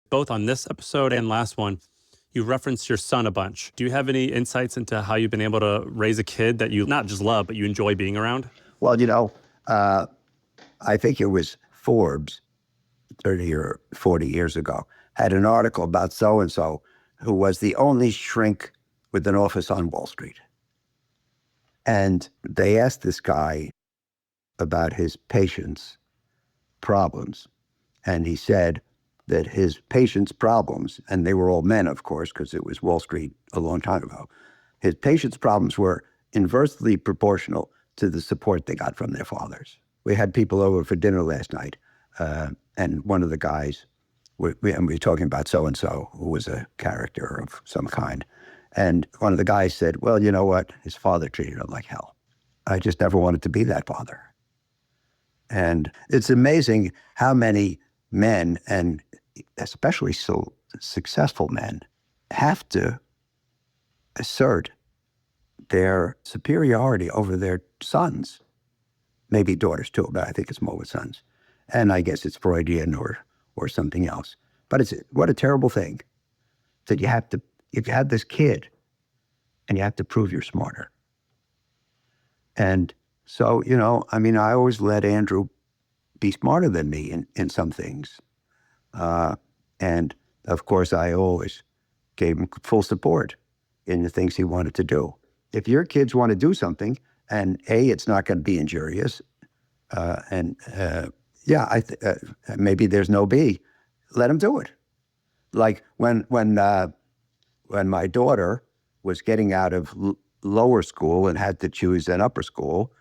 Both on this episode and last one, you referenced your son a bunch. Do you have any insights into how you've been able to raise a kid that you not just love, but you enjoy being around? Well, uh, I think it was Forbes 30 or 40 years ago had an article about so-and-so who was the only shrink with an office on Wall Street. And they asked this guy about his patients' problems. And he said that his patients' problems, and they were all men, of course, because it was Wall Street a long time ago, his patients' problems were inversely proportional to the support they got from their fathers. We had people over for dinner last night, and one of the guys, we were talking about so-and-so, who was a character of some kind. And one of the guys said, well, you know what? His father treated him like hell. I just never wanted to be that father. And it's amazing how many men, and especially so successful men, have to assert their superiority over their sons, maybe daughters too, but I think it's more with sons. And I guess it's Freudian or something else. But what a terrible thing that you have to, if you have this kid and you have to prove you're smarter. And so, I always let Andrew be smarter than me in some things. And of course, I always gave him full support in the things he wanted to do. If your kids want to do something, and A, it's not going to be injurious, maybe there's no B, let them do it. Like when my daughter was getting out of lower school and had to choose an upper school,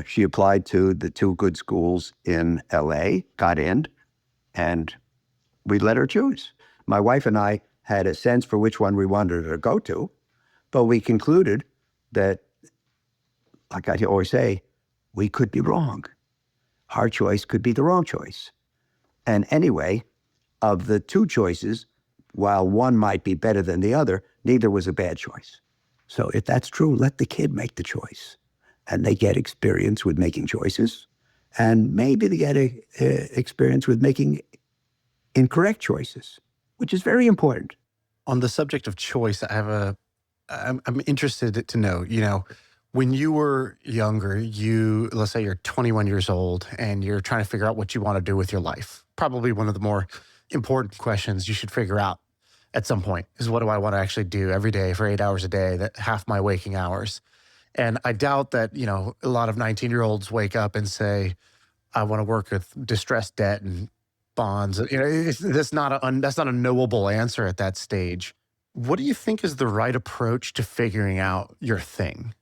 she applied to the two good schools in LA, got in, and we let her choose. My wife and I had a sense for which one we wanted her to go to, but we concluded that, like I always say, we could be wrong. Our choice could be the wrong choice. And anyway, of the two choices, while one might be better than the other, neither was a bad choice. So if that's true, let the kid make the choice. And they get experience with making choices. And maybe they get experience with making incorrect choices, which is very important. On the subject of choice, I'm interested to know, when you were younger, let's say you're 21 years old and you're trying to figure out what you want to do with your life. Probably one of the more important questions you should figure out at some point is, what do I want to actually do every day for 8 hours a day, that half my waking hours? And I doubt that, a lot of 19-year-olds wake up and say, I want to work with distressed debt and bonds. That's not a knowable answer at that stage. What do you think is the right approach to figuring out your thing?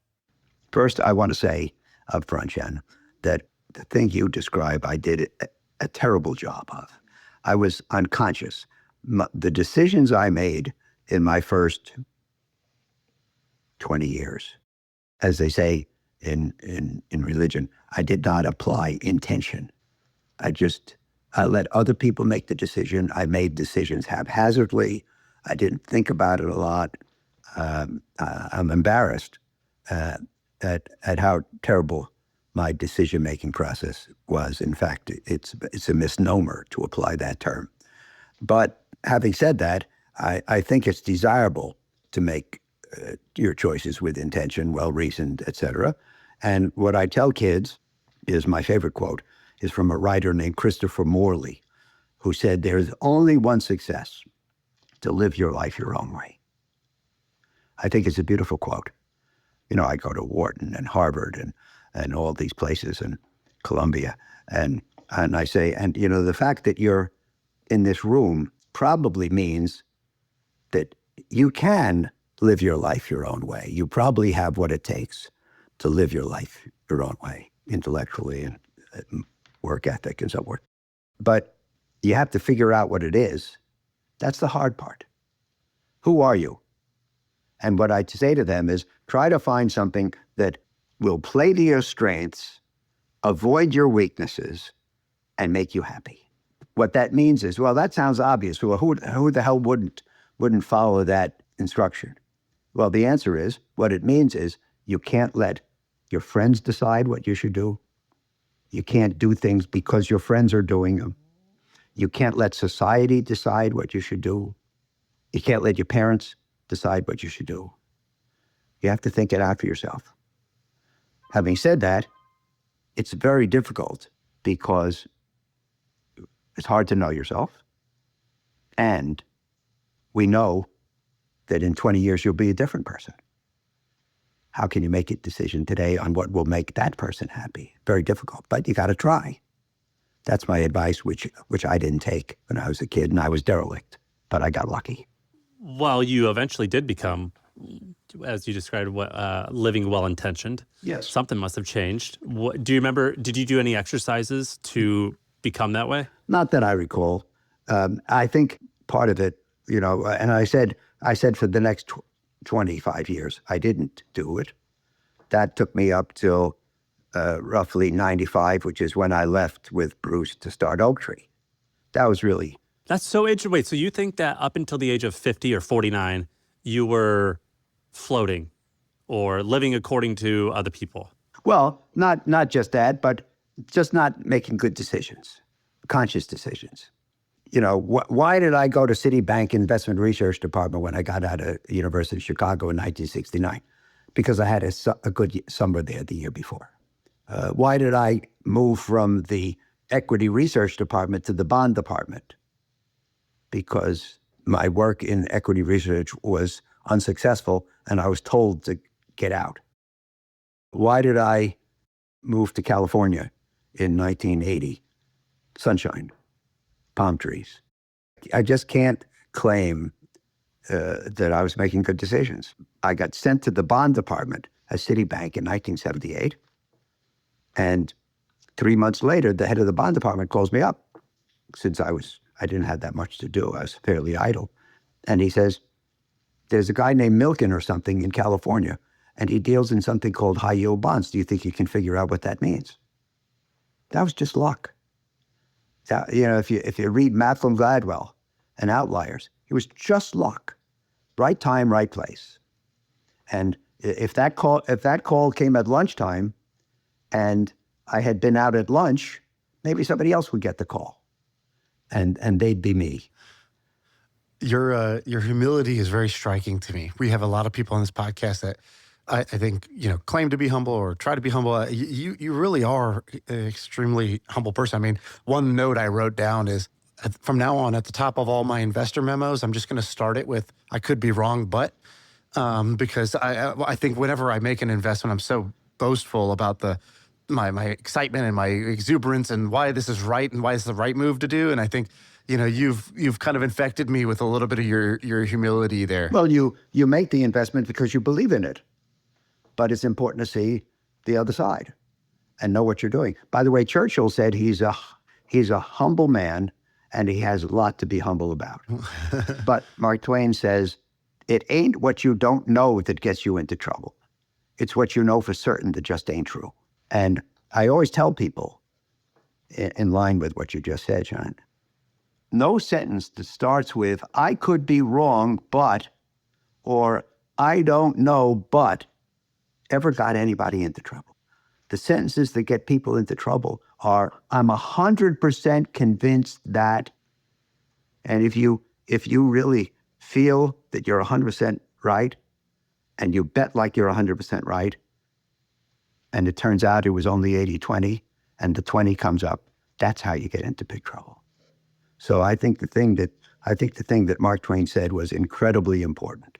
First, I want to say up front, Jen, that the thing you describe, I did a terrible job of. I was unconscious. The decisions I made in my first 20 years, as they say in religion, I did not apply intention. I let other people make the decision. I made decisions haphazardly. I didn't think about it a lot. I'm embarrassed at how terrible my decision-making process was. In fact, it's a misnomer to apply that term. But having said that, I think it's desirable to make your choices with intention, well-reasoned, et cetera. And what I tell kids is, my favorite quote is from a writer named Christopher Morley, who said, there's only one success: to live your life your own way. I think it's a beautiful quote. I go to Wharton and Harvard and all these places, and Columbia. And I say, the fact that you're in this room probably means that you can live your life your own way. You probably have what it takes to live your life your own way, intellectually and work ethic and so forth. But you have to figure out what it is. That's the hard part. Who are you? And what I say to them is, try to find something that will play to your strengths, avoid your weaknesses, and make you happy. What that means is, well, that sounds obvious. Well, who the hell wouldn't follow that instruction? Well, the answer is, what it means is, you can't let your friends decide what you should do. You can't do things because your friends are doing them. You can't let society decide what you should do. You can't let your parents decide what you should do. You have to think it out for yourself. Having said that, it's very difficult because it's hard to know yourself. And we know that in 20 years, you'll be a different person. How can you make a decision today on what will make that person happy? Very difficult, but you got to try. That's my advice, which I didn't take when I was a kid, and I was derelict, but I got lucky. Well, you eventually did become, as you described, living well-intentioned. Yes. Something must have changed. Do you remember, did you do any exercises to become that way? Not that I recall. I think part of it, and I said for the next 25 years, I didn't do it. That took me up till roughly 95, which is when I left with Bruce to start Oaktree. That was really... That's so interesting. Wait, so you think that up until the age of 50 or 49, you were floating or living according to other people? Well, not just that, but just not making good decisions, conscious decisions. Why did I go to Citibank Investment Research Department when I got out of the University of Chicago in 1969? Because I had a good summer there the year before. Why did I move from the Equity Research Department to the Bond Department? Because my work in equity research was unsuccessful and I was told to get out. Why did I move to California in 1980? Sunshine, palm trees. I just can't claim that I was making good decisions. I got sent to the bond department at Citibank in 1978. And 3 months later, the head of the bond department calls me up. Since I didn't have that much to do, I was fairly idle. And he says, there's a guy named Milken or something in California, and he deals in something called high yield bonds. Do you think you can figure out what that means? That was just luck. If you read Malcolm Gladwell and Outliers, it was just luck. Right time, right place. And if that call came at lunchtime and I had been out at lunch, maybe somebody else would get the call. And they'd be me. Your humility is very striking to me. We have a lot of people on this podcast that I think, claim to be humble or try to be humble. You really are an extremely humble person. I mean, one note I wrote down is, from now on, at the top of all my investor memos, I'm just going to start it with, I could be wrong, but because I think whenever I make an investment, I'm so boastful about my excitement and my exuberance and why this is right and why it's the right move to do. And I think, you've kind of infected me with a little bit of your humility there. Well, you make the investment because you believe in it. But it's important to see the other side and know what you're doing. By the way, Churchill said he's a humble man and he has a lot to be humble about. But Mark Twain says, it ain't what you don't know that gets you into trouble. It's what you know for certain that just ain't true. And I always tell people, in line with what you just said, John, no sentence that starts with, I could be wrong, but, or I don't know, but, ever got anybody into trouble. The sentences that get people into trouble are, I'm 100% convinced that, and if you really feel that you're 100% right, and you bet like you're 100% right, and it turns out it was only 80-20, and the 20 comes up, that's how you get into big trouble. So I think the thing that Mark Twain said was incredibly important.